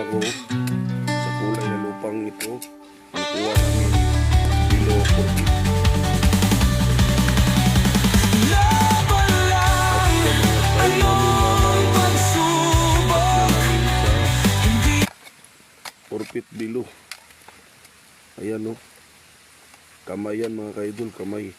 ako sa kulay na lupang ito. Nakuha namin below 40. Porpit below. Ayan o. Kamay yan mga kaidol, kamay.